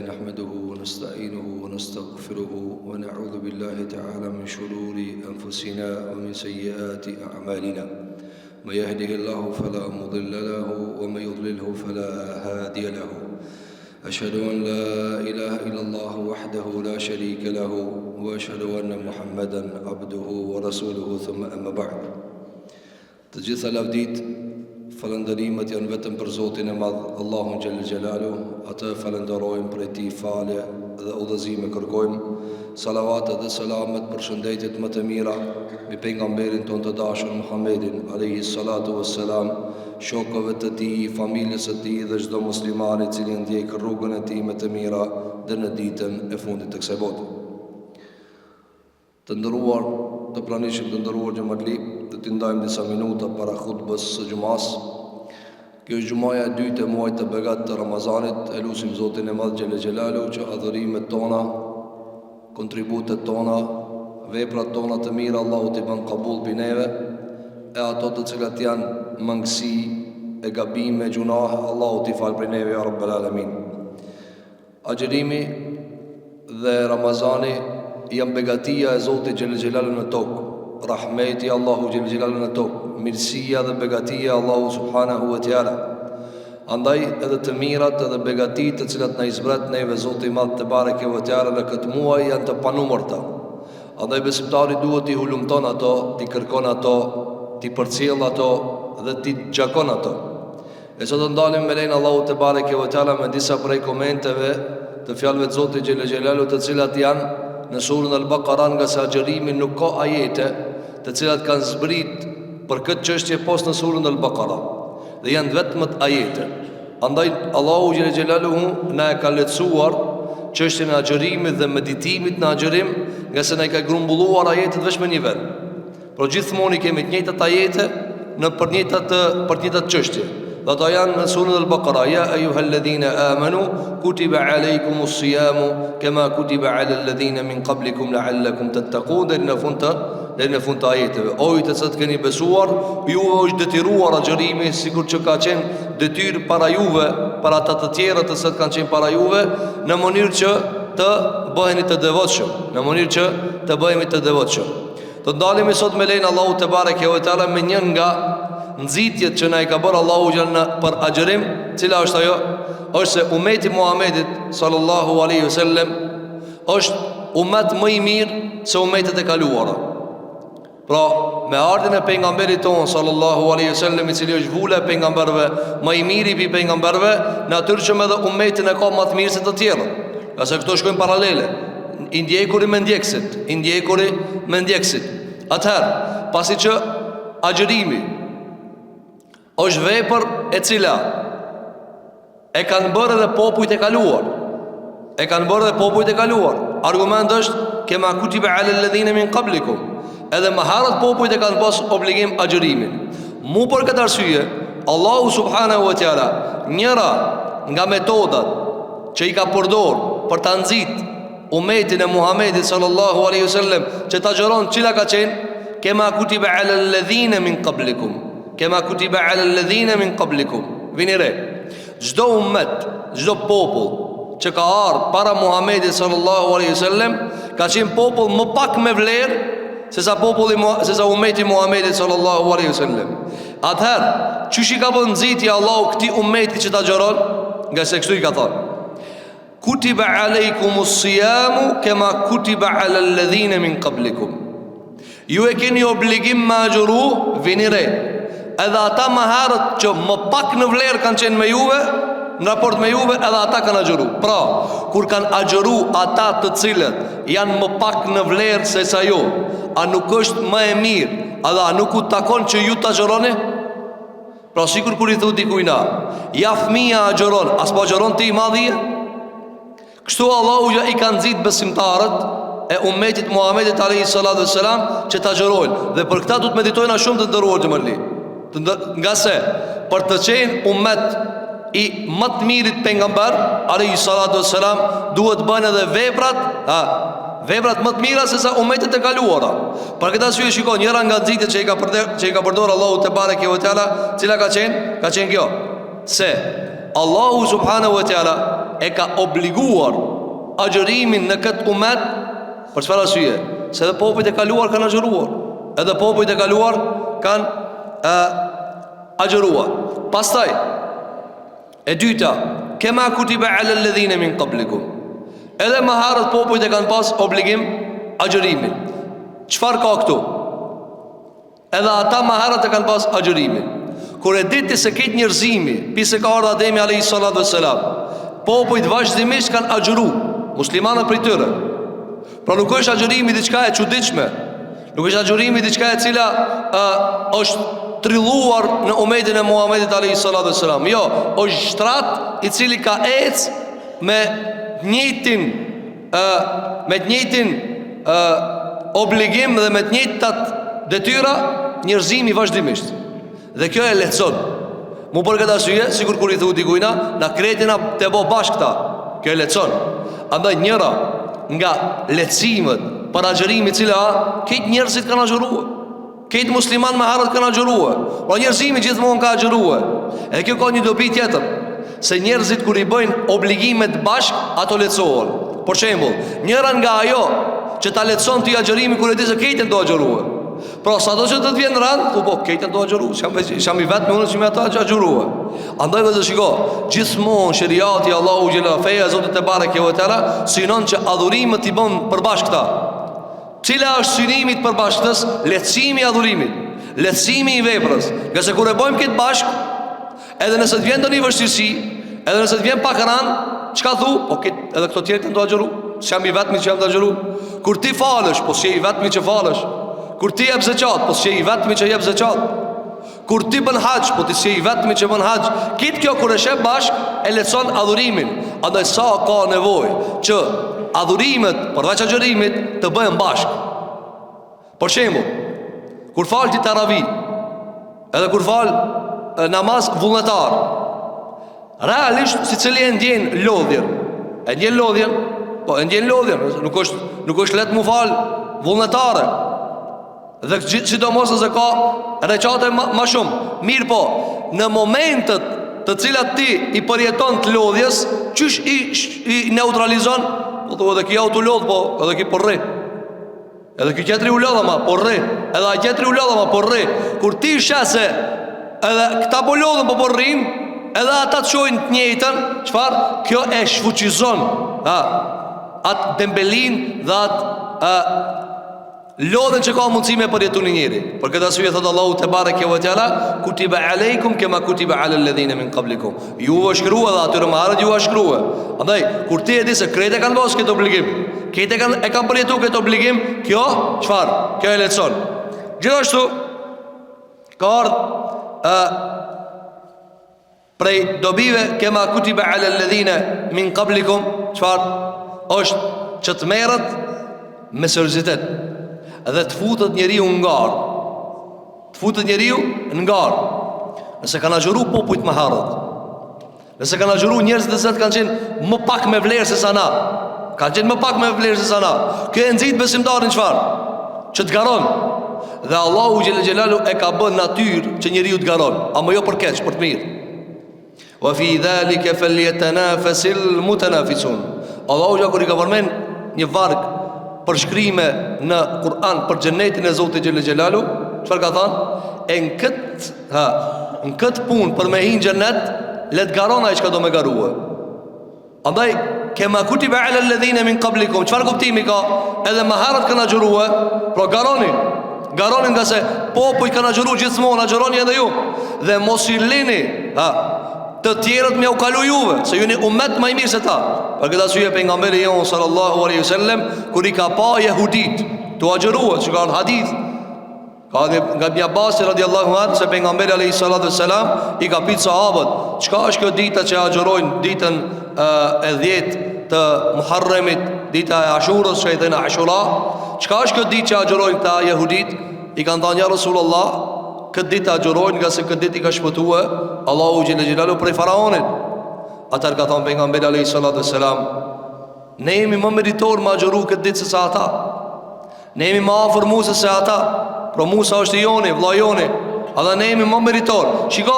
نحمده ونستعينه ونستغفره ونعوذ بالله تعالى من شرور أنفسنا ومن سيئات أعمالنا من يهده الله فلا مضل له ومن يضلله فلا هادي له أشهد أن لا إله إلا الله وحده لا شريك له وأشهد أن محمدا عبده ورسوله ثم أما بعد. Të gjitha lavdit, falëndërimet janë vetëm për Zotin e Madh, Allahun Xhel Xhelalu. Atë falenderojmë për ti falje dhe udhëzime kërkojmë. Salavatet dhe selamet për shëndetjet më të mira mbi pejgamberin ton të dashur Muhammedin alayhi salatu wassalam, shokëve të tij, familjes së tij dhe çdo musliman i cili ndjek rrugën e tij më të mira deri në ditën e fundit të kësaj bote. Të ndëruar, të planishim të ndëruar xhamatli, do t'i ndajmë disa minuta para khutbës së xumas. Kjo është xumaja e dytë e muajit të begat të Ramazanit. E lutim Zotin e Madh Xhel Xhelalu që adhurimet tona, kontributet tona, veprat tona të mira Allahu t'i bën qabul bi neve, e ato të cilat janë mangësi e gabime, gjunahe, Allahu t'i fal prej neve ya Rabbel Alamin. Agjerimi dhe Ramazani janë begatia e Zotit Xhel Xhelalu në tokë, rahmeti Allahu Xhel Xhelalu në tokë, mirësia dhe begatia Allahu subhanahu wa taala. Andaj edhe të mirat edhe begatit të cilat na i zbret neve Zoti i Madh te bareke ve teala në këtë muaj janë të panumërta. Andaj besimtari duhet t'i hulumton ato, t'i kërkon ato, t'i përcjell ato dhe t'i gjakon ato. E sot do ndalim me lein Allahu te bareke ve teala me disa prej komenteve të fjalëve të Zotit Xhel Xhelalu, të cilat janë në surën Al-Baqara, nga se agjerimi nuk ka ajete të cilat kanë zbrit për këtë çështje poshtë në surën Al-Baqara, dhe janë vetëm ajete. Andaj Allahu Xhel Xhelaluhu na e ka lehtësuar çështjen e agjerimit dhe meditimit në agjerim, nga se na i ka grumbulluar ajetet vetëm në një vend. Por gjithmonë kemi të njëjtat ajete në për njëjtat çështje. Dhe ato janë në surën Al-Baqara: Ya ayyuhalladhina amanu kutiba alaykumus siyamu kama kutiba alal ladhina min qablikum la'allakum tattaqun. Deri në fund të ajeteve: o ju të cilët keni besuar, juve është detyruar agjerimi, sikur që ka qenë detyrë para juve, para ata të tjerë të cilët kanë qenë para juve, në mënyrë që të bëheni të devotshëm, në mënyrë që të bëhemi të devotshëm. Do ndalemi sot me lein Allahu te bareke ve teala me një nga nxitjet që na i ka bërë Allahu xhalna për agjerim. Cila është ajo? Është se ummeti Muhamedit sallallahu alaihi wasallam është ummet më i mirë se ummetet e kaluara. Pra, me ardhin e pejgamberit ton sallallahu alaihi wasallam, i cili është vula e pejgamberëve, më i miri pi pejgamberëve, natyrshëm edhe ummetin e ka më të mirë se të tjerët. Qase këto shkojnë paralele. I ndjekuri me ndjekësit. Atëherë, pasi që agjerimi është vepër e cila e kanë bërë edhe popujt e kaluar. Argument është kema kutiba alal ladhina min qablikum. Edhe më herët popujt e kanë pas obligim agjerimin. Mu për këtë arsye, Allahu subhanahu wa taala, njëra nga metodat që i ka përdor për ta nxit ummetin e Muhamedit sallallahu alaihi wasallam që ta agjeron, cila ka qenë kema kutiba alal ladhina min qablikum. Kema kutiba alal ladhina min qablikum. Vini re, çdo ummet, çdo popull që ka ardhur para Muhamedit sallallahu alaihi wasallam ka qenë popull më pak me vlerë sesa ummeti Muhamedit sallallahu alaihi wasallam. Atëherë, çush i ka bën nxitja Allahu këtij ummeti që ta xheron? Nga se kështu i ka thënë: kutiba alaykumus siyamu kama kutiba alal ladhina min qablikum. Ju e keni obligim me agjëru, vini re, edhe ata më herët që më pak në vlerë kanë qenë me juve, në raport me juve, edhe ata kanë agjëru. Pra, kur kanë agjëru ata të cilët janë më pak në vlerë se sa ju, a nuk është më e mirë, a nuk u takon që ju të agjëroni? Pra, sikur kur i thu dikujna, ja fëmia agjëron, as po agjëron ti i madhije? Kështu Allahu i ka nxit besimtarët e ummetit Muhamedit alayhi salatu wassalam që ta agjërojnë. Dhe për këtë do të meditojna shumë të nderuar xhamatli. Nga se për të qenë ummet i më të mirit pejgamber alayhi salatu wassalam duhet bën edhe veprat më të mira se sa ummetet e kaluara. Për këtë arsye shikoj njëra nga nxitjet që i ka përdorur Allahu te bareke ve teala, cila ka qenë kjo, se Allahu subhanahu wa taala e ka obliguar agjërimin në këtë umet. Për çfarë arsye? Se edhe popujt e kaluar kanë agjëruar. Edhe popujt e kaluar kanë agjëruar. Pastaj e dyta, kema kutiba ala alladhina min qablikum. Edhe më herët popujt e kanë pas obligim agjërimin. Çfarë ka këtu? Edhe ata më herët e kanë pas agjërimin. Kur e diti se këtë njerëzimi, pise ka ardhur Ademi alayhi salatu wassalam, popujt vazhdimisht kanë agjëru, muslimanët prej tyre. Pra nuk është agjërimi diçka e çuditshme. Nuk është agjërimi diçka e cila është trilluar në umetin e Muhamedit alayhi salatu wassalam. Jo, është shtrat i cili ka ecë me të njëjtin obligim dhe me të njëjtat detyra njerëzimi vazhdimisht. Dhe kjo e lehtëson. Mu për këtë arsye, sikur kur i thu dikujna, na kretina të bo bashkë këta. Kjo e lehtëson. Andaj njëra nga lehtësimet për agjërimi cila këtë njerëzit kanë agjëruar. Këtë musliman me herët kanë agjëruar. Por njerëzimi gjithmonë ka agjëruar. E kjo ka një dobi tjetër, se njerëzit kur i bëjnë obligimet bashkë, ato lehtësohen. Për shembull, njëra nga ajo që ta lehtëson ti agjërimi kur e di se këtën do agjëruar. Pra sa do që të të vjenë rand, po këtën do agjëruar, sham i vetë me unë që me ata agjëruar. Andaj vëzë shiko, gjithmonë shëriati Allahu Gjela Feja Zotit e Bareke ve Teala synon që adhurimet i bën përbashkë këta. Cila është synimit përbashkëtës? Lehtësimi i adhurimit, lehtësimi i veprës. Nga se kur e bëjmë këtë bashkë, edhe nëse të vjen ndonjë vështirësi, edhe nëse të vjen pak rand, çka thu? Po edhe këto tjerë do agjëru. S'jam i vetmi që jam të agjëru. Kur ti falësh, po s'je i vetmi që falësh. Kur ti jep zeqat, po s'je i vetmi që jep zeqat. Kur ti bën hax, po ti s'je i vetmi që bën hax. Kitë kjo kur e shep bashk, e lehtëson adhurimin. Andaj sa ka nevojë që adhurimet, përveç agjërimit, të bëhen bashk. Për shembull, kur fal ti taravi, edhe kur fal namaz vullnetar, realisht si cili e ndjen lodhjen. E ndjen lodhjen? Po e ndjen lodhjen, nuk është lehtë mu fal vullnetare. Dhe sidomos nëse ka recate ma shumë. Mirë po, në momentet të cilat ti i përjeton të lodhjes, qysh i neutralizon? Po edhe ki auto lodh, po edhe ki porri. Edhe ki tjetri u lodh ama porri. Edhe a tjetri u lodh ama porri. Kur ti shese edhe këta po lodhën po porrin, edhe ata të shojnë të njëjtën, çfarë? Kjo e shfuqizon atë dembelin dhe atë lodhen që ka mundësi me përjetu një njëri. Për këtë arsye thot Allahu te bareke ve teala, kutiba aleikum kema kutiba ala alladhina min qablikum. Ju u shkrua dhe atyre më herët ju u shkrua. Andaj kur ti e di se krejt e kanë bos këtë obligim, krejt e kanë përjetu këtë obligim, kjo çfarë? Kjo e lehtëson. Gjithashtu ka ardhur prej dobive kema kutiba ala alladhina min qablikum, çfarë? Është që të merret me seriozitet dhe të futet njeriu në ngar. Të futet njeriu në ngar. Nëse kanë agjëru popujt më herët, nëse kanë agjëru njerëzit e zot kanë qenë më pak me vlerë se sa na, kanë qenë më pak me vlerë se sa na, kjo e nxit besimtarin çfarë? Që të garon. Dhe Allahu xhelalu e ka bën natyrë që njeriu të garon, ama jo për keq, për të mirë. Wa fi dhalika falyatanafasil mutanafisun. Allahu ja kur i ka përmend një varg për shkrime në Kur'an për xhenetin e Zotit xhelalu, çfarë ka thënë? Në këtë punë për me hinë xhenet, le të garon ai çka do me garue. Andaj kema kutiba ala alladhina min qablikum, çfarë kuptimi ka? Edhe më herët kanë agjëruar, por garonin nga se popujt kanë agjëruar gjithmonë, agjëroni edhe ju. Dhe mos i lini të tjerët me u kalu juve, se ju një umet më i mirë se ta. Për këtë arsye pejgamberi jon sallallahu alaihi wasallam kur i ka pa jehudit të agjëruar, që ka në hadith, ka nga Ibn Abbas radiallahu anhu se pejgamberi alaihi salatu wasalam i ka pyet sahabët, çka është kjo dita që agjërojnë ditën e 10 të Muharremit, dita e Ashurës, që i thënë Ashura, çka është kjo ditë që agjërojnë këta jehudit? I kanë thënë ja Rasulullah, këtë ditë agjërojnë nga se këtë ditë i ka shpëtuar Allahu xhelalu prej faraonit. Atar ka thënë pejgamberi alayhi salatu wasalam, ne jemi më meritor me agjëru këtë ditë se sa ata. Ne jemi më afër Musës se ata. Pro Musa është i joni, vlla joni. Edhe ne jemi më meritor. Shiko,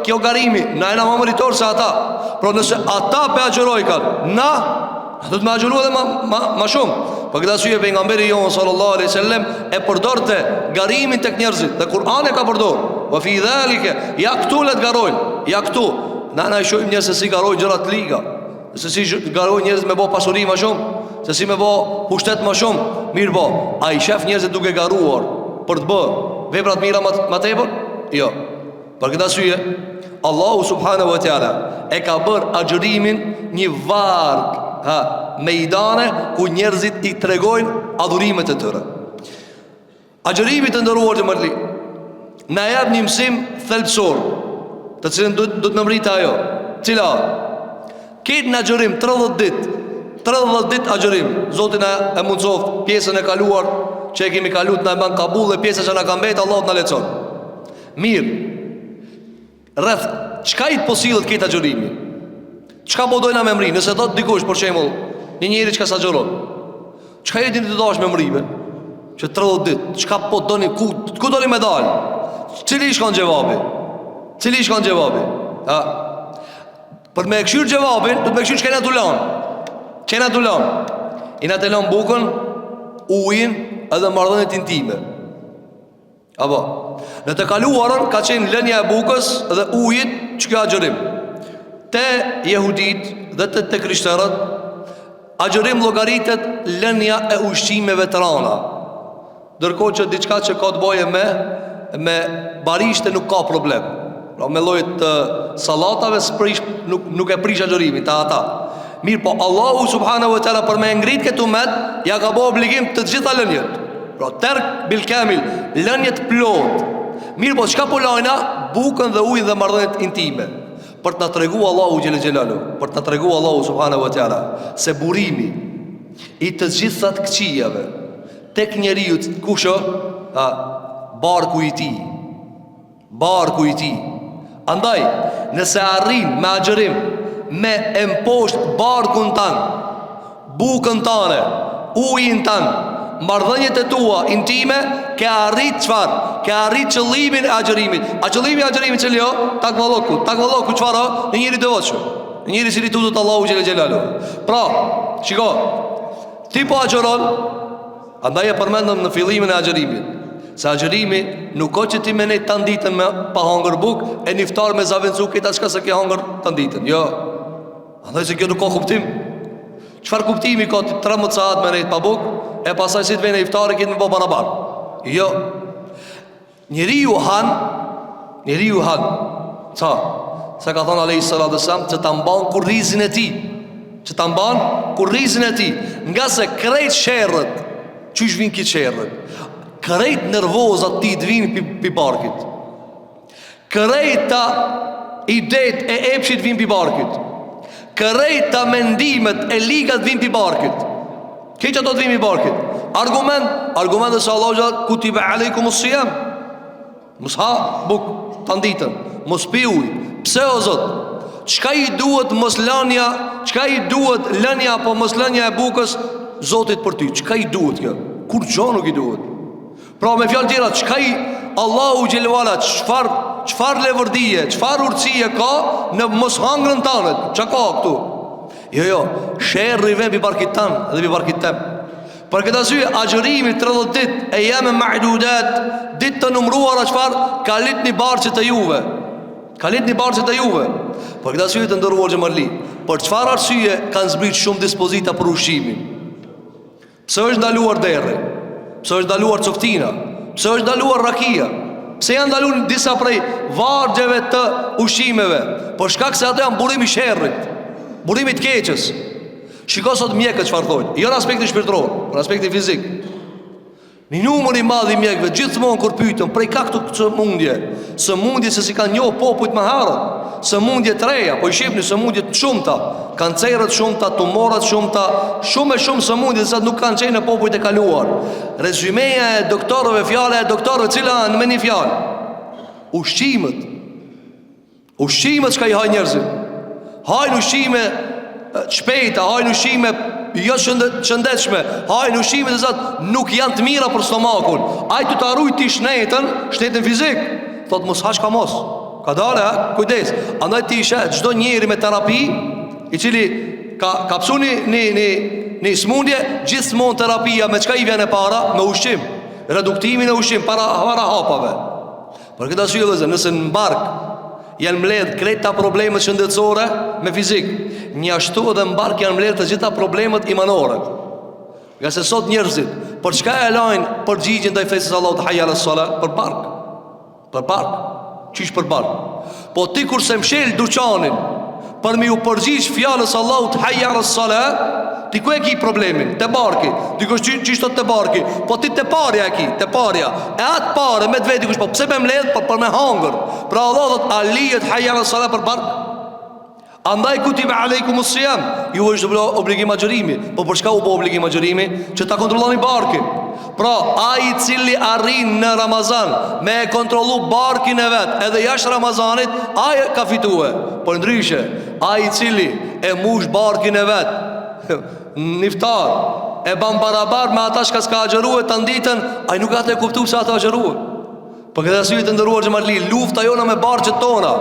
kjo garimi, na jena më meritor se ata. Pro nëse ata pe agjeroj kanë, na do të më agjeru edhe ma shumë. Për këtë arsye pejgamberi jon sallallahu alaihi wasallam e përdorte garimin tek njerëzit. Dhe Kur'ani ka përdor. Wa fi dhalika yaqtulat garojnë. Ja këtu, na i shohim njerëz se si garojnë gjëra të liga. Se si garojnë njerëz me bë pasuri më shumë, se si me bë pushtet më shumë. Mirë po, ai shef njerëzit duke garuar për të bë vepra të mira më tepër? Jo. Për këtë arsye Allahu subhanahu wa taala e ka bërë agjërimin një varg, mejdane ku njerëzit i tregojnë adhurimet e tyre. Agjërimi të ndëruar të mërli na jep një mësim thelbësor, të cilën do të më mritë ajo. Cila? Ketë në agjërim 30 dit agjërim. Zotin e mundsoft pjesën e kaluar që e kemi kaluar na e ban kabull, dhe pjesën që na ka mbetë Allahu na lecon. Mirë. Rreth çka i posillet këtë agjërimi? Çka po dojna me mri? Nëse thot dikush për shembull, një njeri që ka sa xhoron. Çka e dini të dosh me mrive? Që 30 ditë, çka po doni, ku doni me dal? Cili shkon xhevabi? Për me këshyr xhevabin, do të me këshyr çka na tulan. Çena tulan. I na telon bukën, ujin edhe marrëdhëniet intime. Apo, në të kaluarën ka qenë lënja e bukës dhe ujit që kjo agjërim. Te jehudit dhe te krishterët, agjërim llogaritet lënja e ushqimeve të rana. Ndërkohë që diçka që ka të bëjë me barishte nuk ka problem. Pra me llojet të sallatave nuk e prish agjërimin ta ata. Mirë po Allahu subhanahu wa taala për me ngrit këtë umet ja ka bërë obligim të gjitha lënjet. Pra terk bil kamil, lënjet plot. Mirë po çka po lajna? Bukën dhe ujin dhe marrëdhëniet intime. Për të na treguar Allahu xhelel xhelalu, për të na treguar Allahu subhanahu wa taala se burimi i të gjithat këqijave tek njeriu kush është? Barku i tij. Barku i tij. Andaj, nëse arrin me agjërim me emposht barkun tan, bukën tane, ujin tan, marrëdhëniet e tua intime, ke arrit çfarë? Ke arrit qëllimin e agjërimit. A qëllimi i agjërimit cili jo? Takvalloku çfarë? Në njëri devotshëm, në njëri i tutot Allahu xhelel xhelalu. Pra, shiko, ti po agjëron, andaj e përmendëm në fillimin e agjërimit. Se agjërimi nuk ka që ti me nejtë të nditën me pa hangër buk, e niftar me zavencu këta qka se ke hangër të nditën. Jo, andaj se kjo nuk ka kuptim. Qfar kuptimi ka të 13 saat me nejtë pa buk, e pasaj si të vene iftari këtë me po barabar? Jo. Njeri ju han, ca? Se ka thonë Alehi Sallat dhe Sam, që ta mban kur rizin e ti. Nga se krejt sherrët, qysh vin këtë sherrët? Krejt nervozat ti të vinë pi barkit. Krejta idet e epshit vinë pi barkit. Krejta mendimet e ligat vinë pi barkit. Këtë që do të vinë pi barkit? Argument dhe sa Allah gjatë kutibe alejkumus siyam. Mos ha buk të nditën, mos pi uj. Pse o Zot? Çka i duhet moslënia, çka i duhet lënia apo moslënia e bukës Zotit për ty? Çka i duhet kjo? Kur gjë nuk i duhet. Pra me fjalë tjera, çka i Allahu xhelwala, çfarë levërdije, çfarë urtësie ka në mos hangrën tanë? Çka ka këtu? Jo, sherrri vjen pi barkit tan dhe pi barkit tem. Për këtë arsye agjërimi 30 ditë e jamë ma'dudat, ditë të numëruara çfarë? Kalitni barçet e juve. Për këtë arsye të ndëruar xhamarli, për çfarë arsye kanë zbritur shumë dispozita për ushqimin? Pse është ndaluar derri? Pse është ndaluar coftina? Pse është ndaluar rakia? Pse janë ndaluar disa prej vargjeve të ushqimeve? Por shkak se ato janë burimi i sherrit, burimi i keqës. Shiko sot mjekët çfarë thonë, jo në aspektin shpirtëror, në aspektin fizik. Një numër i madh i mjekëve gjithmonë kur pyetën prej ka këtu sëmundje se si kanë njohur popujt më herët, sëmundje të reja, po i shihni sëmundje të shumta, kancerët shumta, tumorat shumta, shumë sëmundje se nuk kanë qenë në popujt e kaluar. Rezumeja e doktorëve, fjala e doktorëve, cila në me një fjalë? Ushqimet çka i hajnë njerëzit? Hajnë ushqime shpejta, hajnë ushqime jo shëndetshme, hajnë ushqime të zot nuk janë të mira për stomakun. Ai të harroj ti shnetën fizik. thot mos hash ka mos. Ka dalë, kujdes. Andaj ti ishe çdo njeri me terapi, i cili ka psu një smundje, gjithmonë terapia me çka i vjen e para, me ushqim, reduktimin e ushqim para hapave. Për këtë arsye vëllezër, nëse në bark janë mbledh krejta problemet shëndetësore me fizik, njashtu edhe në bark janë mbledh të gjitha problemet imanore. Nga se sot njerëzit, për çka e lajnë përgjigjen ndaj fesës Allahut hayya ala salat? Për bark. Për bark. Qysh për bark? Po ti kur se mshel duqanin për mi u përgjigj fjalës Allahut hayya ala salat, ti ku e ki problemin? Te barki. Dikush çish thot te barki? Po ti te parja e ki, te parja. E atë parë me vetë dikush, po pse më mbledh? Për me hangër. Pra Allah thot aliet hayya ala salat për bark. Andaj kutiba aleikum siyam, ju është obligim agjërimi. Po për çka u bë obligim agjërimi? Që ta kontrolloni barkin. Pra ai i cili arrin në Ramazan me e kontrollu barkin e vet, edhe jashtë Ramazanit, ai ka fituar. Por ndryshe, ai i cili e mush barkin e vet në iftar, e ban barabar me ata që s'ka agjëruar të ditën, ai nuk atë e kuptu se ata agjëruar. Për këtë arsye të nderuar xhamatli, lufta jona me barqet tona,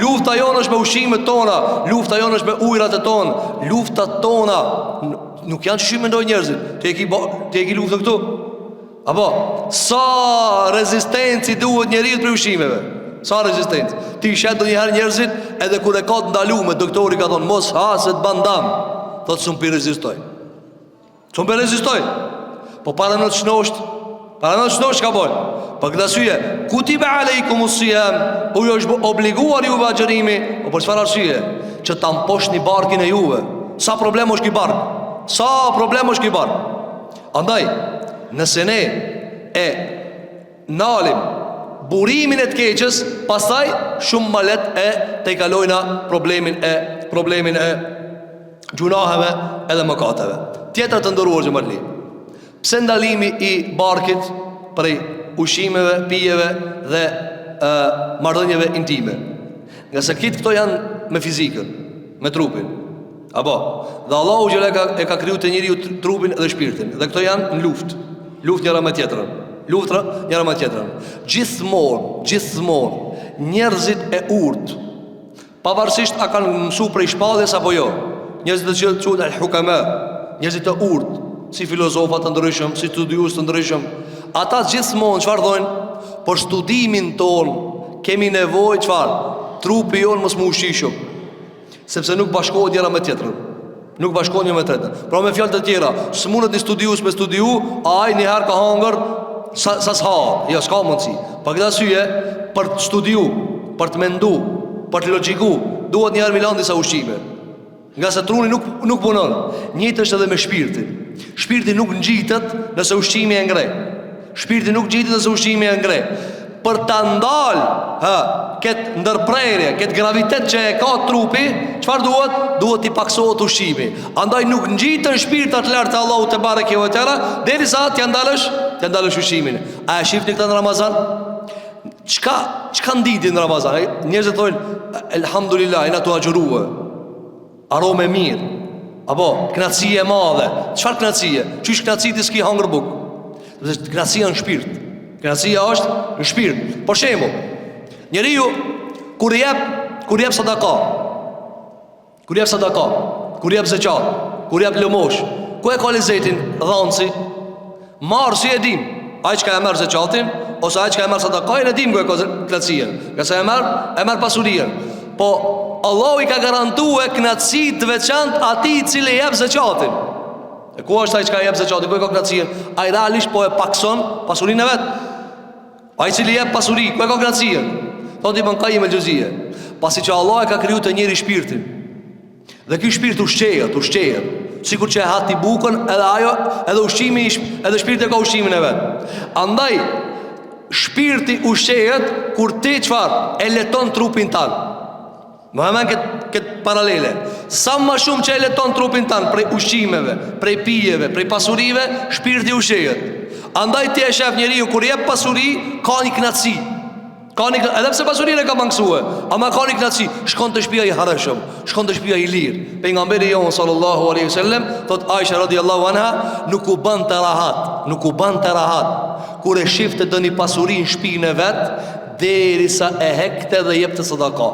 lufta jona është me ushqimet tona, lufta jona është me ujërat e tona, luftat tona nuk janë çështje mendoj njerëzit. Ti e ke luftë këtu? Apo sa rezistenci duhet njeriu për ushqimeve? Sa rezistencë? Ti shet ndonjëherë njerëzit edhe kur e ka të ndaluar, doktori ka thonë mos ha se të ban dam. Thotë s'un pi rezistoj. S'un pi rezistoj. Po para në të shnosht ka bol. Për këtë arsye, kutiba aleikum siyam, u është obliguar juve agjërimi. O për çfarë arsye? Që ta mposhni barkin e juve. Sa problem është ky bark? Sa problem është ky bark? Andaj, nëse ne e nalim burimin e të keqës, pastaj shumë më lehtë te kalojna problemin e gjunaheve edhe mëkateve. Tjetër të ndëruar xhamatli, pse ndalimi i barkit prej ushqimeve, pijeve dhe marrëdhënieve intime? Nga se këto janë me fizikën, me trupin. Apo, dhe Allahu xhela e ka kriju te njeriu trupin dhe shpirtin. Dhe këto janë në luftë njëra me tjetrën. Njëra me tjetrën. Gjithmonë njerëzit e urtë, pavarësisht a kanë mësuar prej shpalljes apo jo, njerëzit që quhen al-hukama, njerëzit e urtë, si filozofa të ndryshëm, si studiues të ndryshëm, ata gjithmonë çfarë thonë? Për studimin ton kemi nevojë çfarë? Trupi jon mos më ushqishëm, sepse nuk bashkohet njëra me tjetrën. Nuk bashkohet një me tjetrën. Pra me fjalë të tjera, s'mundet një studiues me studiu, a ai një herë ka hangër sa s'ha, jo s'ka mundsi. Për këtë arsye, për të studiu, për të mendu, për të logjiku, duhet një herë milan disa ushqime. Nga se truni nuk punon. Njëjtë është edhe me shpirtin. Shpirti nuk ngjitet nëse ushqimi e ngre. Shpirti nuk ngjitet nëse ushqimi e ngre. Për ta ndal, këtë ndërprerje, këtë gravitet që e ka trupi, çfarë duhet? Duhet t'i paksohet ushqimi. Andaj nuk ngjiten shpirtat lart të Allahut te bareke ve teala derisa t'ia ndalësh ushqimin. A e shihni këtë në Ramazan? Çka ndidin në Ramazan? Njerëzit thonë elhamdulillah, ina tu agjëruar. Aromë mirë. Apo kënaqësi e madhe. Çfarë kënaqësie? Çish kënaqësi ti s'ki hangër buk? Sepse kënaqësia në shpirt. Kënaqësia është në shpirt. Për shembull, njeriu kur jep sadaka, kur jep zeqat, kur jep lëmosh, ku e ka lezetin dhënësi? Marr si e dim, ai që ka marr zeqatin ose ai që ka marr sadakën e dim ku e ka kënaqësinë. Nga sa e marr pasurinë. Po Allahu i ka garantuar kënaqësi të veçantë atij i cili jep zeqatin. E ku është ai që ka jep zeqatin? Ku e ka kënaqësinë? Ai realisht po e pakson pasurinë e vet. Ai i cili jep pasuri, ku e ka kënaqësinë? Thotë Ibn Qayyim el-Juzeyy, pasi që Allah e ka kriju të njëri shpirtin. Dhe ky shpirt ushqehet. Sikur që e hati bukën, edhe ushqimi, edhe shpirti ka ushqimin e vet. Andaj shpirti ushqehet kur ti çfarë? E leton trupin tan. Më hamen këtë paralele. Sa më shumë që e leton trupin tan prej ushqimeve, prej pijeve, prej pasurive, shpirti ushqehet. Andaj ti e shef njeriu kur jep pasuri, ka një kënaqësi. Edhe pse pasurinë e ka mangësue, ama ka një kënaqësi. Shkon të shtëpia i harreshëm, shkon të shtëpia i lirë. Pejgamberi jon sallallahu alaihi wasallam, thot Aisha radhiyallahu anha, nuk u bën të rahat. Kur e shifte doni pasurinë në shtëpinë e vet, derisa e hekte dhe jep të sadaka.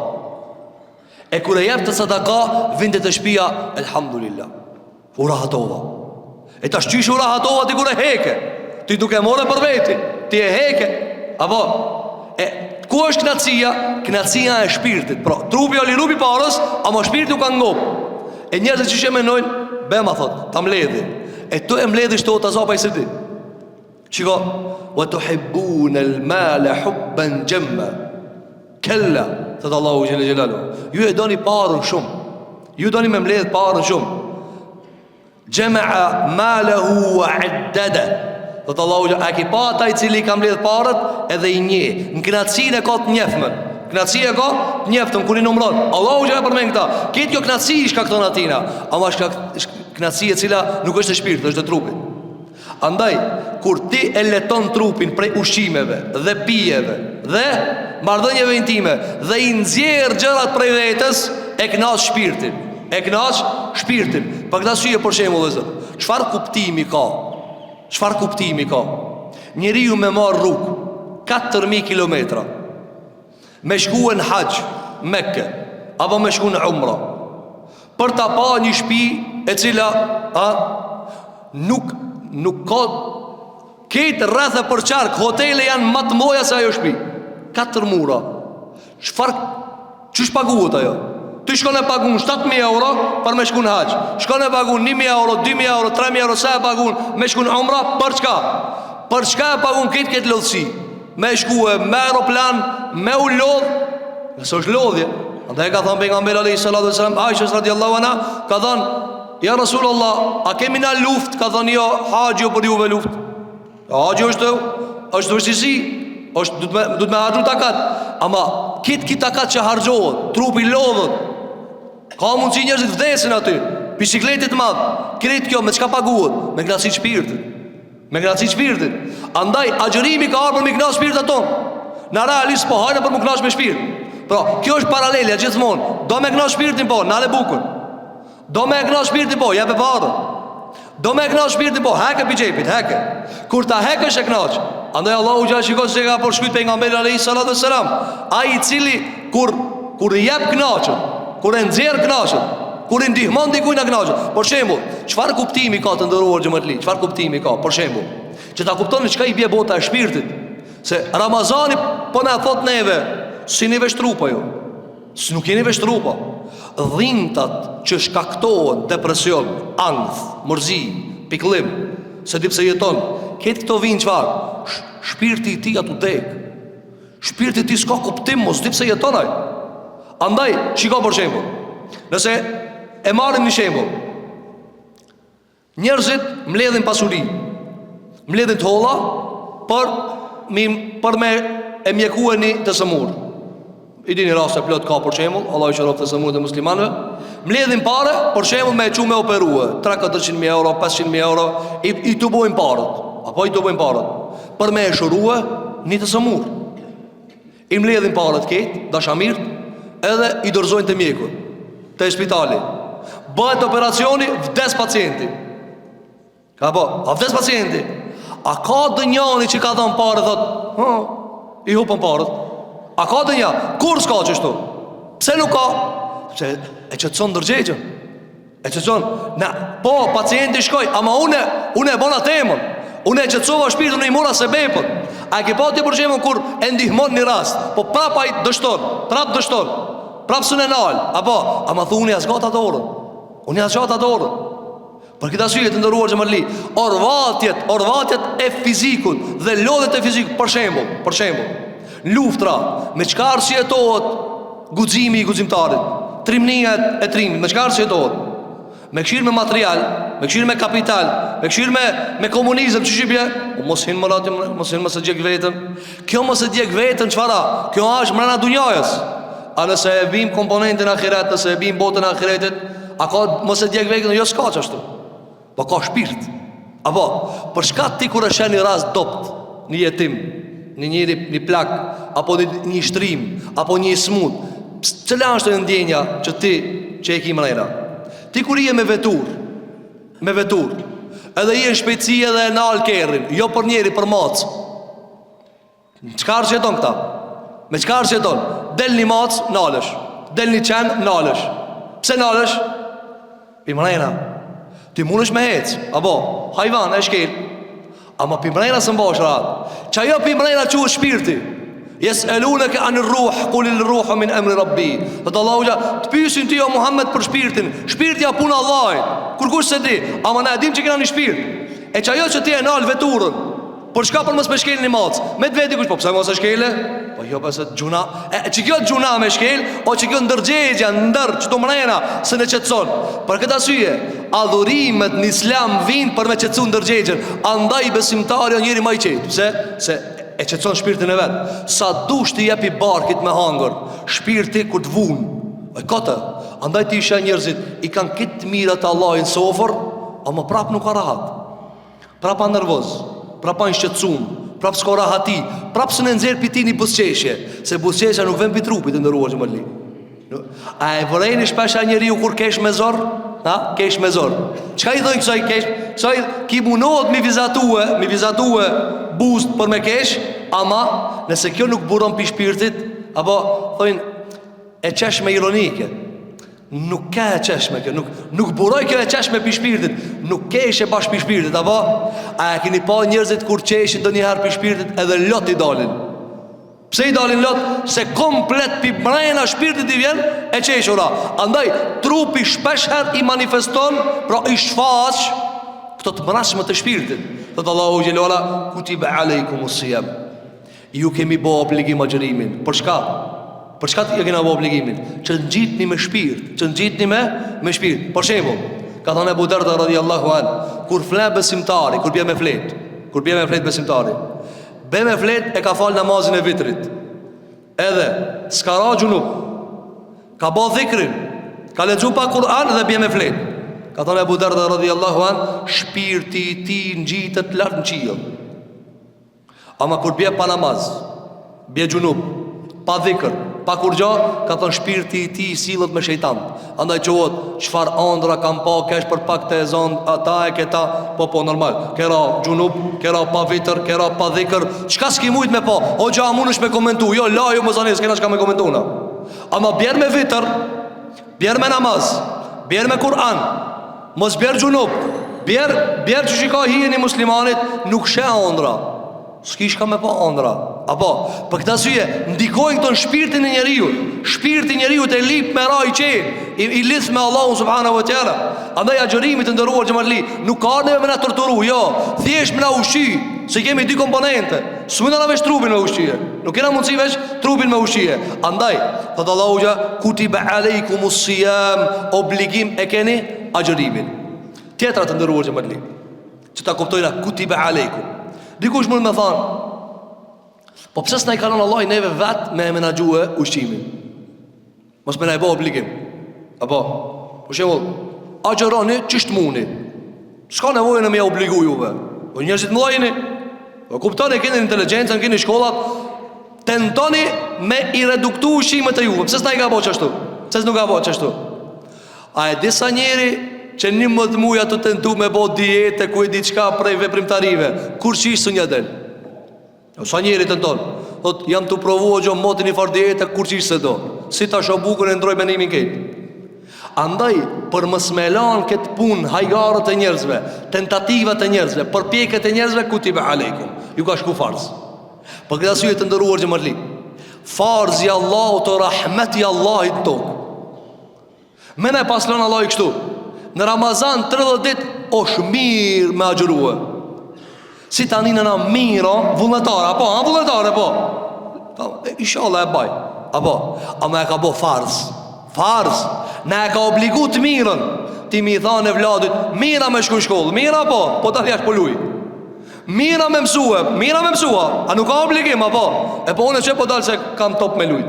E kur e jep të sadaka, vinte të shtëpia, elhamdulillah, u rahatova. E ta shqysh u rahatova ti kur e heke. Ti duke more për veti, ti e heke. Apo, ku është knatësia? Knatësia e shpirtit. Pra, trupi o lirupi parës, ama shpirti u ka ngop. E njerëzit që menojnë, bema thot, ta mledhi. E tu e mledhi shto të zapa i sëti. Qiko, wa tuhibbun el male hubben gjemme. Kella, thëtë Allahu Gjellë Gjellalu, ju e doni parën shumë, ju doni me mledh parën shumë. Gjemea malehu wa iddede, thëtë Allahu Gjellalu, a ki pata i cili ka mledh parët edhe i nje. Në knatësin e ka të njefëmën, knatësia e ka të njefëtëm kër i numron. Allahu Gjellalu përmen këta, ketë kjo knatësi i shka këto natina, ama knatësi e cila nuk është e shpirtë, është e trupit. Andaj, kur ti e leton trupin prej ushqimeve dhe pijeve dhe marrëdhënieve intime dhe i nxjerr gjërat prej vetës, e kënaq shpirtin. E kënaq shpirtin. Për këtë arsye, për shembull, vëllezër, çfarë kuptimi ka? Çfarë kuptimi ka? Njeriu me marr rrugë 4000 kilometra me shkuën në hax, Mekke, apo me shkuën në umra, për ta pa një shtëpi e cila nuk ka këtë rrethë për qark, hotele janë më të mdoja se ajo shtëpi. 4 mura. Çish paguhet ajo? Ti shkon e pagun 7.000 euro për me shku në hax. Shkon e pagun 1.000 euro, 2.000 euro, 3.000 euro, sa e pagun me shku në umra, për çka? Për çka e pagun këtë lodhësi? Me shkuë me aeroplan, me u lodh, nëse është lodhje. Andaj ka thënë pejgamberi alayhis salam, Aisha radhiyallahu anha, ka thënë, ja Rasulullah, a kemi na luft? Ka thënë, jo, haxhi për juve luft. Haxhi është vështirësi, du të me harxhu takat. Ama këtë takat që harxhohet, trupi lodhët, ka mundësi njerëzit vdesin aty, bisikletit madh, këtë kjo me çka paguhet? Me knatësi shpirtit. Me knatësi shpirtit. Andaj agjërimi ka ardhur për me knaqë shpirtin tonë. Në realisht po hajnë për me knaqë me shpirt. Pra, kjo është paralelja gjithmonë. Do me knaqë shpirtin po, na le bukën. Do me knaqë shpirtin po, jep e parën. Do me knaqë shpirtin po, heke pi xhepit, heke. Kur ta hekësh e knaqë. Andaj Allahu xha shikon se ka përshkruajtur pejgamberi alayhis salam, ai i cili kur i jep knaqën, kur e nxjerr knaqën, kur i ndihmon dikujt në knaqën. Për shembull, çfarë kuptimi ka të ndëruar xhamatli? Çfarë kuptimi ka? Për shembull, që ta kuptoni çka i bie bota e shpirtit. Se Ramazani po na thot neve, si ne veshtru po jo. Si nuk jeni veshtru po. Dhimbtat që shkaktohen depresion, ankth, mërzi, pikëllim, se di pse jeton, këtë këto vinë çfarë? Shpirti i tij atu dek. Shpirti i tij s'ka kuptim, mos di pse jeton ai. Andaj, shiko për shembull. Nëse e marrim një shembull. Njerëzit mbledhin pasuri, mbledhin të holla për me e mjekueni të sëmur. I dini raste plot ka për shembull, Allahu i shëroft të sëmurët e muslimanëve, mbledhin parë për shembull me e çu me operue, 300-400.000 euro, 500.000 euro, i tubojnë parët, apo i tubojnë parët për me e shërue një të sëmur. I mbledhin parët këtë, dashamirt, edhe i dorëzojnë të mjeku, të spitali. Bëhet operacioni, vdes pacienti. Ka po, a vdes pacienti? A ka dënjani që ka dhënë parë, thot, i hupën parët. A ka dënja? Kur s'ka qështu? Pse nuk ka? Pse e qëtëson dërgjegjën. E qëtëson, po, pacienti shkoj, ama une e bona temën. Une e qëtësova shpirtën, i mura se bepën. A ke pa ti përgjemën kur e ndihmon një rast, po prapa i dështon, prapë së në nalë, apo, ama thu unë i asgat atë orën. Unë i asgat atë orën. Për këtë asyje të ndëruar xhamatli, orvatjet e fizikut dhe lodhet e fizikut, për shembull, luftra, me çka arsyetohet guximi i guximtarit, trimnia e trimit, me çka arsyetohet? Me këshirë me material, me këshirë me kapital, me këshirë me komunizëm, që shqipje? Mos hinë më ratim, mos hinë më se djek vetën. Kjo më se djek vetën, qëfara? Kjo është mrena dunjajës. A nëse e bim komponentin ahiret, nëse e bim botën ahiretit, a ka më se djek vetën? Jo, s'ka qështu. Po ka shpirt. Apo, për shka ti kur është një rast dopt, një jetim, një plak, apo një shtrim, apo një smut, cëla është në ndjenja që ti që e ki mrejna? Ti kur i e me vetur, edhe i e në shpejtësi edhe e nalë kerrin, jo për njeri, për macë, qka arë që jeton këta? Me çka arsyton? Del një mac, nalësh. Del një qen, nalësh. Pse nalësh? Pimrena. Ti mundesh me hec, apo hajvan e shkel. Ama pimrena së mbash rahat. Që ajo pimrena quhet shpirti. Yes'alunaka anir ruh, qulil ruhu min amri rabbi. Dhe Allahu ja të pyesin ti o Muhammed për shpirtin. Shpirti ja puna Allahit. Kur kush se di, ama na e dim që kena një shpirt. E që ajo që ti e nal veturën, për çka për mos me shkel një mac? Me të veti kush, po pse mos e shkele? Po jo pse gjuna. Që kjo gjuna me shkel, o që kjo ndërgjegja, çdo mrena se ne qetson. Për këtë arsye, adhurimet në Islam vijnë për me qetsu ndërgjegjen. Andaj besimtari o njëri më i qetë. Pse? Se e qetson shpirtin e vet. Sa dush ti jepi barkit me hangër, shpirti kur të vun. E kota. Andaj ti isha njerëzit i kanë këtë mirat Allahin sofër, ama prap nuk ka rahat. Prap pa nervoz, prap pa shqetësum, prap s'ka rahati, prap s'në nxjerr piti një buzëqeshje, se buzëqeshja nuk vjen pi trupit të ndëruar xhamali. A e vërejnë shpesh a njeriu kur kesh me zor? Ha? Kesh me zor. Çka i thon kësaj kesh? Kësaj ki munohet mi vizatue buzët për me kesh, ama nëse kjo nuk buron pi shpirtit, apo thonë e qesh me ironike. Nuk ka e qeshme kjo, nuk buroj kjo e qeshme pi shpirtit. Nuk kesh e bash pi shpirtit, apo? A e keni pa njerëzit kur qeshin do njëherë pi shpirtit edhe lot i dalin. Pse i dalin lot? Se komplet pi mrena shpirtit i vjen e qeshura. Andaj trupi shpeshher i manifeston, pra i shfaq këto të mrashme të shpirtit. Thot Allahu Gjellola, kutiba alejkumus siyam. Ju kemi bo obligim agjërimin. Për shka? Për çka ti e kena bë obligimin? Që ngjitni me shpirt, që ngjitni me shpirt. Për shembull, ka thënë Abu Darda radhiyallahu an, kur flet besimtari, kur bie me flet besimtari, be me flet e ka fal namazin e vitrit. Edhe s'ka ra gjunub, ka bë dhikrin, ka lexu pa Kur'an dhe bie me flet. Ka thënë Abu Darda radhiyallahu an, shpirti i tij ngjitet lart në qiell. Ama kur bie pa namaz, bie gjunub, pa dhikr, pa kur gjo, ka thonë shpirti i ti sillet me shejtan. Andaj qohet, qfar andra kam pa, kesh për pak të ezan, ata e këta, po normal. Kera gjunub, kera pa vitër, kera pa dhikr, qka s'ki mujt me pa? O gja amun është me komentu, jo, la ju më zani, s'kena qka me komentu na. Ama bjerë me vitër, bjerë me namaz, bjerë me Kur'an, mos bjerë gjunub, bjerë që shika hije një muslimanit, nuk she andra. S'ki shka me pa andra. Apo, për këta syje, ndikojnë këton shpirtin e njeriu. Shpirti njeriu të lip me ra i qenë, i lith me Allahun subhanahu wa ta'ala. Andaj agjërimit të ndëruar xhamarli, nuk ka neve me na torturu, jo. Thjesht me na ushqy, se kemi dy komponente. S'mund na vesh trupin me ushqye. Nuk kena mundësi vesh trupin me ushqye. Andaj, thot Allahu ja, kutiba alejkumus siyam, obligim e keni agjërimin. Tjetra të ndëruar xhamarli, që ta kuptojna kutiba alejkum. Dikush mund me thonë, po pse s'na i kanon Allah i neve vetë me e menagjue ushqimin? Mos me na i bo obligim. Apo, për shembull, agjëroni ç'është muni. S'ka nevojë në me obligu juve. Po njerëzit mëllajini, po kuptoni, keni inteligjencën, keni shkollat, tentoni me i reduktu ushqimet e juve. Pse s'na i ka bo qashtu? Pse s'nuk ka bo qashtu? A e disa njeri që 11 muja të tentu me bo diete, ku e di qka prej veprimtarive, kur qishë së një del? Sa njeri të ndonë, thot, jam të provu o gjo motin i far diete, kur qishë se do? Si ta shabukën e ndroj menimin këtë. Andaj, për më smelan këtë pun, hajgarët e njerëzve, tentativat e njerëzve, përpjeket e njerëzve, kutiba alejkum, ju ka shku farz. Për këtë asyje të ndëruar xhamarli, farzi Allahu të rahmeti Allahit tokë. Mene paslon Allah i kështu, në Ramazan 30 dit është mirë me agjëruë. Si tani në mira vullnetare, apo, vullnetare, po. Inshallah e baj. Apo, ama e ka bo farz. Farz, ne e ka obligu të mirën. Ti mi thane vladit, mira me shku shkollë, mira po ta thjash po luj. Mira me mësua, a nuk ka obligim, apo. E po unë që po dalë se kam top me lujt.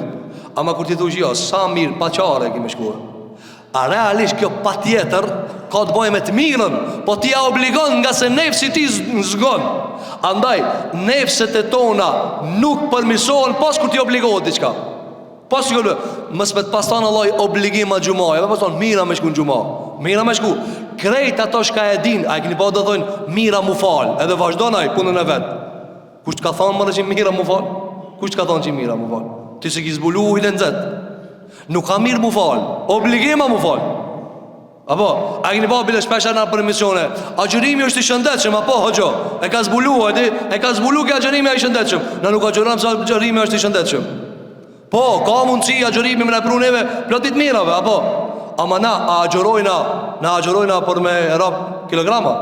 Ama kur ti thush jo, sa mirë, pa qare ki me shkuë. A realisht kjo pa tjetër ka të bëjë me të mirën, po ti ja obligon nga se nefsi ti zgon. Andaj, nefset e tona nuk përmisohen pas kur ti obligohet diqka. Pas që këllë, mës me të pastan Allah obligim a gjumaj, e me pastan mira me shku në gjumaj, mira me shku. Krejt ato shka e din, a e këni pa dhe thojnë mira mu fal, edhe vazhdonaj punën e vetë. Kusht ka thonë mërë që mira mu fal? Kusht ka thonë që mira mu fal? Ti se ki zbulu ujnë nëzet. Nuk ka mirë mu falë, obligima mu falë. Apo, a keni pa bile shpesha nga për emisione, agjërimi është i shëndetshëm, apo hoxho, e ka zbulu, e ka zbulu ke agjërimi i shëndetshëm. Na nuk agjëram se agjërimi është i shëndetshëm. Po, ka mundësi agjërimi me na pru neve plotit mirave, apo. Ama na agjërojna për me rap kilograma.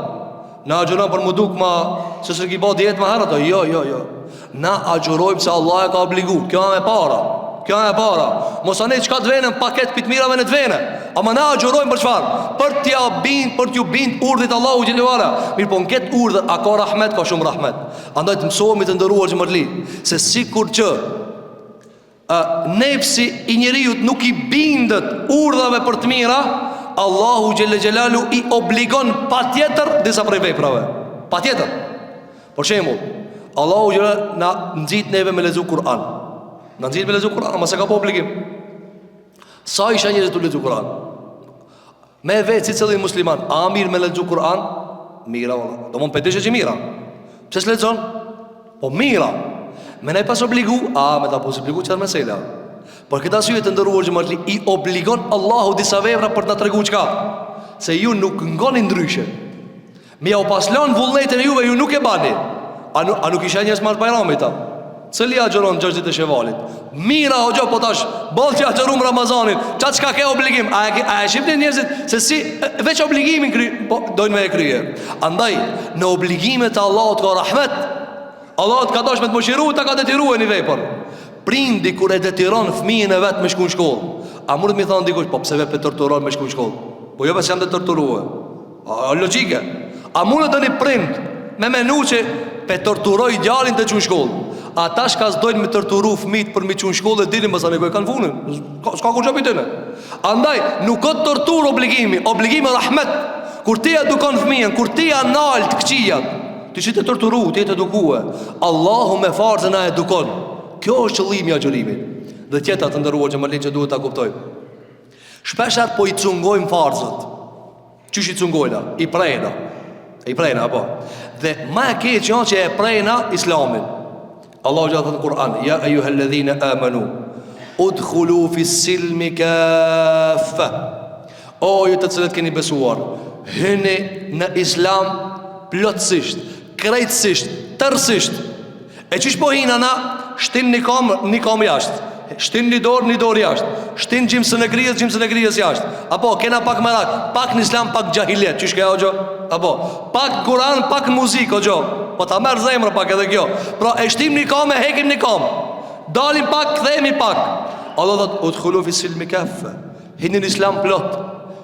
Na agjërojna për mu duk ma se se ki ba djetë ma herë ato. Jo. Na agjërojmë se Allah e ka obligu. Kjo e para. Mos anej qka të vene në paket pitë mirave në të vene. Ama na agjërojmë për qfarë? Për t'ju bind urdhit Allahu Gjellivara. Mirë po në ketë urdhët, a ka rahmet, ka shumë rahmet. Andaj të mësohemi të ndëruar gjëmërli se sikur që nefsi i njeriut nuk i bindët urdhave për të mira, Allahu Gjellelalu i obligon pa tjetër disa prej veprave. Pa tjetër. Por shembull, Allahu Gjellelalu na nxit neve me lezu Kur'an. Në nëzirë me lezu Kur'an, ama se ka po obligim. Sa isha njërës të lezu Kur'an? Me vetë si cëllin musliman, a mirë me lezu Kur'an? Mira, do më në pëtëshe që mira. Pse s'le lezon? Po mira. Me ne pas obligu, me ta pos obligu qëtë mesela. Por këta syve të ndëruar që mërli, i obligon Allahu disa vepra për të në tregu qka? Se ju nuk ngoni ndryshe. Mi ja u paslon vullnetin e juve, ju nuk e bani. A nuk isha njës marë bajramit ta? Cëli agjeron 6 ditë e shevalit? Mira o gjo, po tash bol që agjerum Ramazanin, qatë qka ke obligim? A e shqipni njerëzit se si veç obligimin dojnë me e kryje. Andaj, në obligimet e Allahot ka rahmet. Allahot ka dash me të mëshiru, ta ka detiru e një vepër. Prindi kur e detiron fëmijën e vetë me shku në shkollë, a mërët mi thonë dikush, po pse vetë pe torturon me shku në shkollë? Po jo pes jam të torturuhe. A logike. A mërët dhe një prind me menu që pe torturoj djalin të që në shkollë? Ata shka s'dojnë me tërturu fëmit për mi që në shkollë dhe dirin mësa në kojë kanë funën. S'ka kur qapi të në. Andaj, nuk këtë tërtur obligimi rahmet. Kur ti edukon fëmijën, kur ti anal të këqijat, ti që të tërturu, ti të edukue, Allahu me farzën a edukon. Kjo është qëllimi agjërimi. Dhe tjeta të ndëruar që më linë që duhet të kuptoj. Shpeshat po i cungojmë farzët. Qysh i cungojna? I prejna, apo. Dhe ma e keq janë që e prejna islamin. Allahu gjithë në Kur'an, ja ejuhellezine amanu, udkhulu fi silmi kafa. O ju të cilët keni besuar, hyni në islam plotësisht, krejtësisht, tërsisht. E qish po hina na, shtin një kam jashtë, shtin një dorë jashtë, shtin gjimsën e grijës jashtë. Apo, kena pak merak, pak në islam, pak gjahiljet. Qish ke o gjo? Apo, pak Kur'an, pak muzik o gjo. Po ta merë zemrë pak edhe kjo. Pra e shtim një kam e hekim një kam. Dalim pak, kthehemi pak. Allah dhët, udkhulu fi silmi kafa. Hini në islam plot.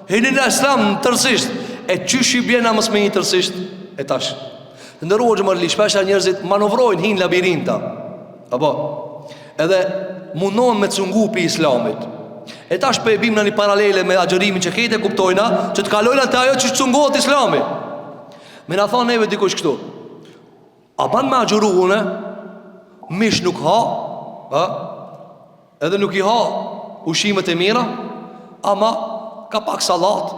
Hini në islam në tërsisht. E qysh i bjena mës me një tërsisht? E tash të ndëruar gjëmërli, shpesha njerëzit manovrojnë hinë labirinta. Apo, edhe mundon me cungu pi islamit. E tash për e bim në një paralele me agjërimin që kete kuptojna, që të kalojna të ajo që cungohet islami. Me na thonë neve dikush këtu, a ban me agjëru une, mish nuk ha, edhe nuk i ha ushimet e mira, ama ka pak salat,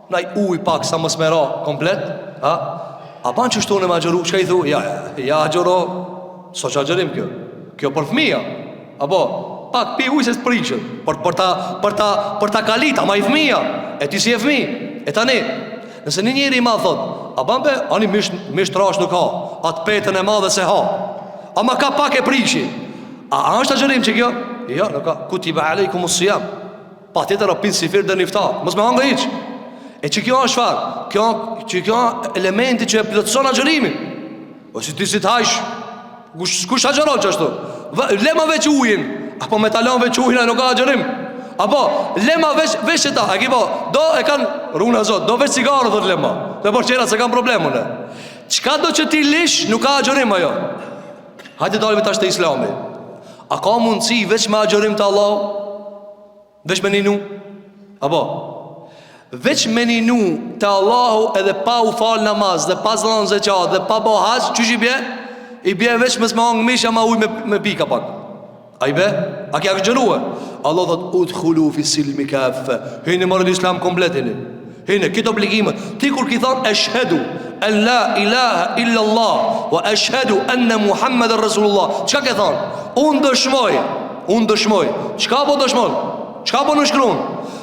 naj uj pak sa mës mera komplet, a ban që shtone me agjëru, që ka i thu, ja agjëro, so që agjërim kjo, kjo për fëmija, apo, pak pi uj se të prishën, për ta kalit, ama i fëmija, e ti si e fëmi, e tani, nëse një njeri ma thot, a ban be, ani mish trash nuk ha, atë petën e madhe se ha, ama ka pak e prishi, a është agjërim që kjo? Jo, nuk ka, kutiba alejkum usijam, pa tjetër a pinë si firë dhe nifta, mos me hangë iq. E që kjo është farë, që kjo elementi që e plëtson agjërimin. O si ti si të hajsh, kush agjëron që ashtu? Lema veç ujin, apo me talon veç ujin e nuk ka agjërim. Apo, lema veç që ta, e ki po, do e kanë, runa zot, do veç cigarë, dhët lema. Dhe por qera se kanë problemune. Qka do që ti lish, nuk ka agjërim ajo. Hajde dalim tash të islami. A ka mundësi veç me agjërim të Allah? Veç me ninu? Apo, veç me ninu të Allahu edhe pa u fal namaz, dhe pa zlanë zeqat, dhe pa bo haq, qysh i bje? I bje veç me s'ma hangë misha ma uj me pika pak. A i be? A kja këshgjëruhe? Allah dhët, udkhulu fi silmi kafe. Hini mërë l'islam kompletini. Hini, kitë obligimet. Ti kur ki thonë, eshhedu, en la ilaha illa Allah, wa eshhedu enne Muhammed e Rasulullah. Qka ke thonë? Unë dëshmoj Unë dëshmoj. Çka po dëshmon? Çka po në shkruan?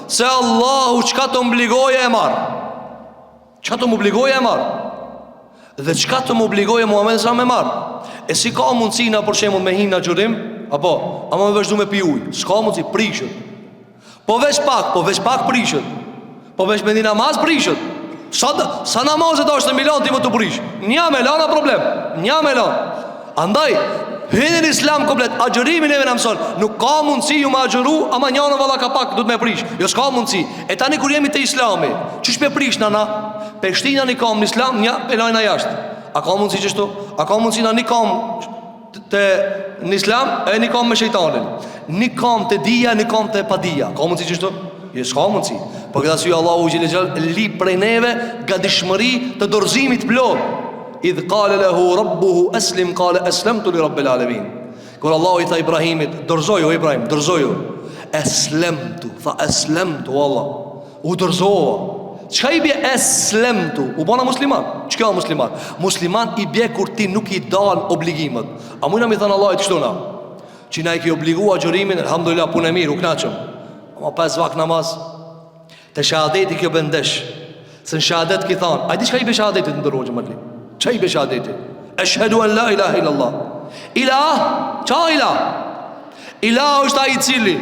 Se Allahu çka të obligoje e marr. Çka të më obligoje e marr. Dhe çka të më obligoje Muhamedi sa me marr. E si ka mundësi na për shembull me hinë në xhurim, apo ama me vazhdu me pi ujë. S'ka mundësi, prishet. Po veç pak prishet. Po veç me një namaz prishet. Sa namazet është në Milan ti më të prish. Një me lana problem. Një me lana. Andaj hynë në Islam komplet, agjërimin e na mëson. Nuk ka mundësi ju me agjëru, ama njëna valla ka pak duhet me prish. Jo s'ka mundësi. E tani kur jemi te Islami, çish me prish nana? Peshtina ni kam në Islam, një e lajna jashtë. A ka mundësi qështu? A ka mundësi na një kam në Islam, e një kam me shejtanin. Një kam të dija, një kam të padija. Ka mundësi qështu? Je s'ka mundësi. Për këtë arsye Allahu xhelel xhelal li prej neve gatishmëri të dorëzimit plot. Idh qala lahu rabbuhu aslim qala aslamtu li rabbil alamin. Kur Allahu i tha Ibrahimit, dorëzoju Ibrahim, dorëzoju. Aslamtu, fa aslamtu wallah. U dorëzova. Çka i bje eslemtu? U bona musliman. Çka është musliman? Musliman i bje kur ti nuk i dal obligimet. A mujna mi thënë Allah e kështu na? Që na i ki obligua gjërimin, alhamdulillah, punë e mirë, u knaqëm. Ama 5 vak namaz. Te shahadeti kjo bëndesh. Se në shahadet ki thanë, a di çka i bje shahadetit në dërrojë më të li? Çka i bje shahadetit? Eshhedu an la ilaha illallah. Ilah? Qa ilah? Ilah është ai i cili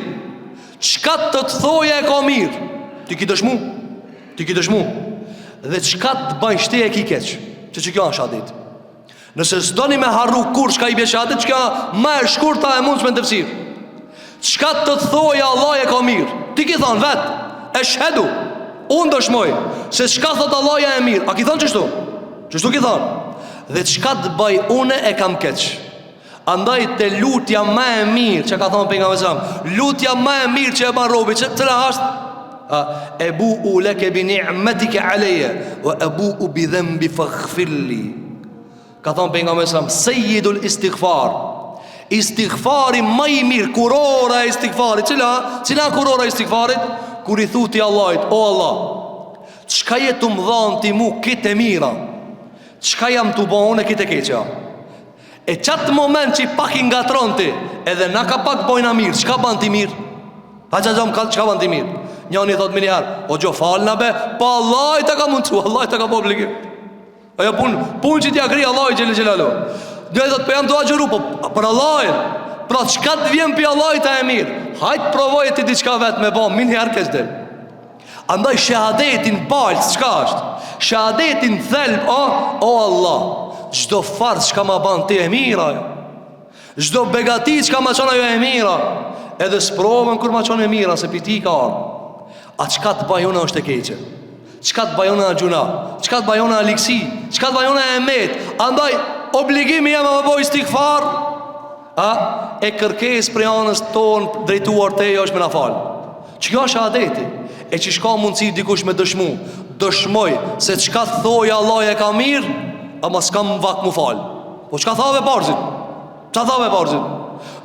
çka të thoje e ka mirë. Ti ki dëshmu? Ti ki dëshmu. Dhe çka të bajnë shteje ki keq. Që kjo është shahadet. Nëse s'doni me harru kur çka i bje shahadet, çka më e shkurta e mundshme në tefsir. Çka të thoje Allah e ka mirë. Ti ki thonë vet, eshhedu. Unë dëshmoj se çka thot Allah e mirë. A ki thonë çështu? Çështu ki thonë. Dhe çka të baj une e kam keq. Andaj te lutja më e mirë që ka thonë pejgamberi sa, lutja më e mirë që e ban robi, cila është? Ebu leke bi ni'metike aleje wa ebu bi dhenbi faghfirli. Ka thonë pejgamberi sa, sejidul istighfar. Istighfari më i mirë, kurora e istighfarit. Cila kurora e istighfarit? Kur i thuti Allahit, o Allah, çka je të më dhanë ti mu kite mira, çka jam të bëhone kite keqa. E qatë moment që i pak i ngatron ti, edhe na ka pak bojna mirë, çka ban ti mirë? Çka ban ti mirë? Njani thot me njëherë, o gjo falna be, pa Allah i të ka mundcu, Allah i të ka po obligim. Ajo pun që t'ja kri Allah i gjellë gjellalu. Dhe thot për jam të agjëru, po për Allah i, pra çka të vjen për Allah i të e mirë, hajtë provojë ti diçka vetë me ba, min herë kes del. Andaj shahadetin balës, çka është? Shahadetin thelb, o Allah, çdo farz çka ma ban ti e mira, çdo begati çka ma qona jo e mira, edhe s'provën kur ma qona e mira, se piti ka arë. A çka të bajona është e keqe? Çka të bajona e gjuna? Çka të bajona e liksi? Çka të bajona e emet? Andaj, obligimi jam me boj istighfar, e kërkes për anës tonë drejtuar te jo është me na falë. Çka është shahadeti? E që shka mundësi dikush me dëshmu, dëshmoj se çka thoi Allah e ka mirë, ama s'kam vak mu falë. Po çka thave barzit? Qa thave barzit?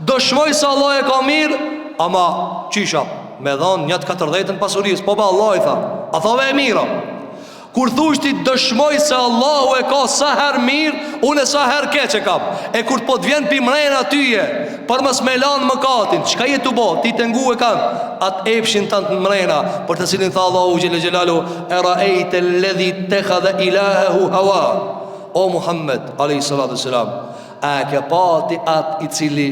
Dëshmoj se Allah e ka mirë, ama qisha me dhanë njëtë 40 pasuris, po ba Allah i tha, a thave e mira. Kur thushti dëshmoj se Allahu e ka sa her mirë, unë e sa her keq e kam. E kur po të vjen pi mrejnë atyje, për mës me lanë më katin, qka jetë të bo, ti të ngu e kanë, atë epshin të në mrejna, për të cilin tha Allahu gjele gjelalu, e ra ejte ledhi tekha dhe ilahehu hawa. O Muhammed, a.s. A ke pati atë i cili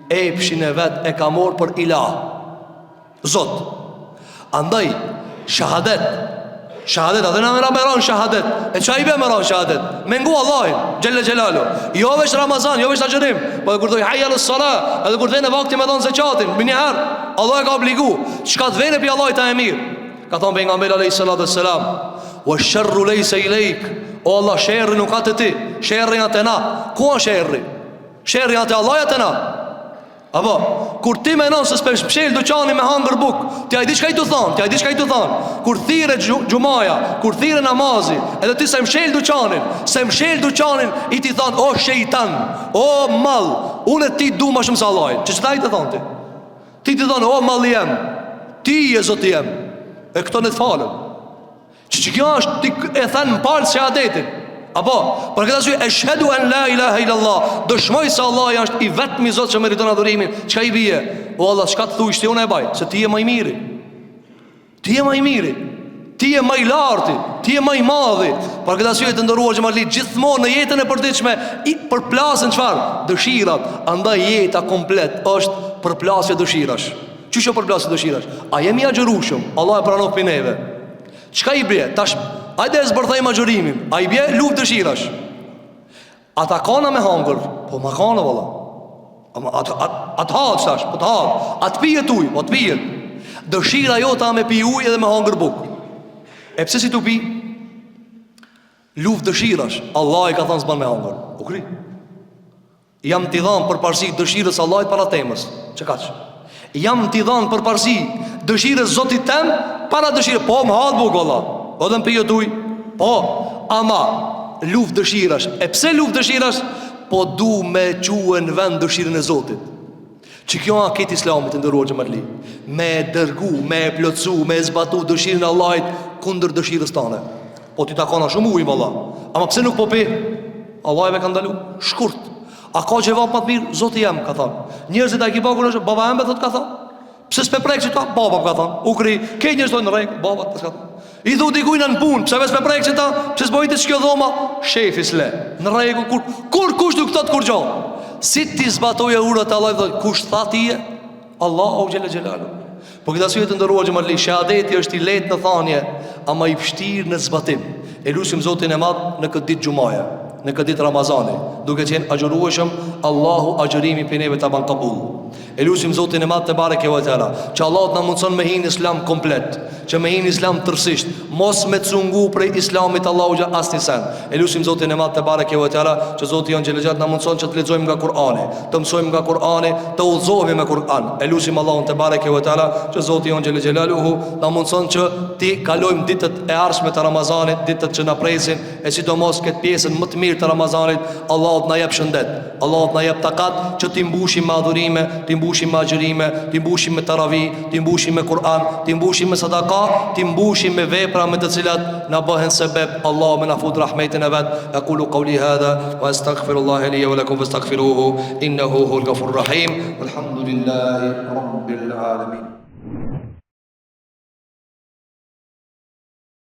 epshin e vet e ka morë për ilah, Zot. Andaj, shahadet, atë në mëra mëran shahadet. E qa i be mëran shahadet? Mengu Allahin, gjelle gjelalu. Jo vesh Ramazan, jo vesh të gjërim, po dhe kur dojë hajja lë salat, edhe kur të vene vakti me donë zeqatin, më njëherë, Allah e ka obligu, qka të vene pi Allah i ta e mirë. Ka thonë për nga mbele a.s. Wa shërru lejse i lejk, o Allah, shërri nuk atë ti, shërri atë na. Kua shërri? Shërri atë Allah atë na. Apo, kur ti menon se s'pshel duqani me hangër buk, ti ajdi shka i të thonë, kur thire gjumaja, kur thire namazi, edhe ti se mshel duqanin, i ti thonë, o shejtan, o mal, unë e ti du ma shumë sa Allahin. Që ta i të thonë ti? Ti ti thonë, o mal jem, ti e zoti jem, e këto në të falën. Që kjo është, ti e thënë në palë shahadetin, Apo, për këtë arsye eshhedu an la ilaha illallah, dëshmoj se Allahu është i vetmi Zot që meriton adhurimin. Çka i bie? O Allah, çka të thuaj ti unë e baj, se ti je më i miri. Ti je më i miri. Ti je më i larti, ti je më i madhi. Për këtë arsye të nderuar xhamali, gjithmonë në jetën e përditshme i përplasën çfarë? Dëshirat. Andaj jeta komplet është përplasje dëshirash. Çuçi përplasje dëshirash? A jemi agjërushëm? Allah e pranon për neve. Çka i bie? Tash, hajde e zbërthejmë agjërimin. A i bie luftë dëshirash? Ata kana me hangër, po ma kana valla. Ama atë haç tash, po të haç. Atë pijet ujë, po të pijet. Dëshira jota me pi ujë edhe me hangër bukë. E pse si tu pi? Luftë dëshirash. Allah i ka thënë s'ban me hangër. U kri. Jam t'i dhanë për parësi dëshirës Allahit para temës. Që kaq? Jam t'i dhanë për parësi dëshirës Zotit tem para dëshirës. Po më hatë bukë Allah. O dhe më pijet ujë. Po, ama luftë dëshirash. E pse luftë dëshirash? Po du me quën vend dëshirën e Zotit. Që kjo aket islamit të ndëruar xhamatli, me dërgu, me plotsu, me zbatu dëshirën e Allahit kundër dëshirës tane. Po ti takona shumë ujë valla. Ama pse nuk po pi? Allah e me ka ndalu shkurt. A ka gjevap më të mirë? Zoti jam ka thënë. Njerëzit a ki pa kur është baba embë thot ka thënë. Pse s'pe prek që ta? Baba ka thënë. U kri, ke njerëz thonë në rregull, baba ka thënë. I thu dikujt në punë, pse s'pe prek që ta? Pse s'bojit të shkjo dhoma? Shefi s'le. Në rregull kur kush nuk thot kur gjallë. Si ti zbatoje urat Allah dhe kush tha tije? Allahu xhela xhelalu. Po këtë arsye të ndëruar xhamatli, shahadeti është i lehtë në thanje, ama i vështirë në zbatim. E lutim Zotin e Madh në këtë ditë xumaje, në këtë ditë Ramazani, duke qenë agjërueshëm, Allahu agjërimin për neve ta ban qabul. E lutim Zotin e Madh te bareke ve teala, që Allahu na mundson me hin islam komplet, që me hin islam tërësisht, mos me cungu prej islamit Allahu xha asnjë sen. E lutim Zotin e Madh te bareke ve teala, që Zoti jon xhelexhat na mundson që të lexojmë nga Kur'ani, të mësojmë nga Kur'ani, të udhzohemi me Kur'an. E lutim Allahun te bareke ve teala, që Zoti jon xhelexhelaluhu na mundson që ti kalojmë ditët e ardhshme të Ramazanit, ditët që na presin, e sidomos këtë pjesën më të mirë të Ramazanit. Allahu na jep shëndet, Allahu na jep takat që ti mbushim me adhurime, ti mbushim me agjërime, ti mbushim me taravih, ti mbushim me Kur'an, ti mbushim me sadaka, ti mbushim me vepra me të cilat na bëhen sebeb Allahu me na fut rahmetin e vet. Aqulu qawli hadha wa astaghfirullaha li wa lakum fastaghfiruhu innahu huwal ghafurur rahim. Walhamdulillahi rabbil alamin.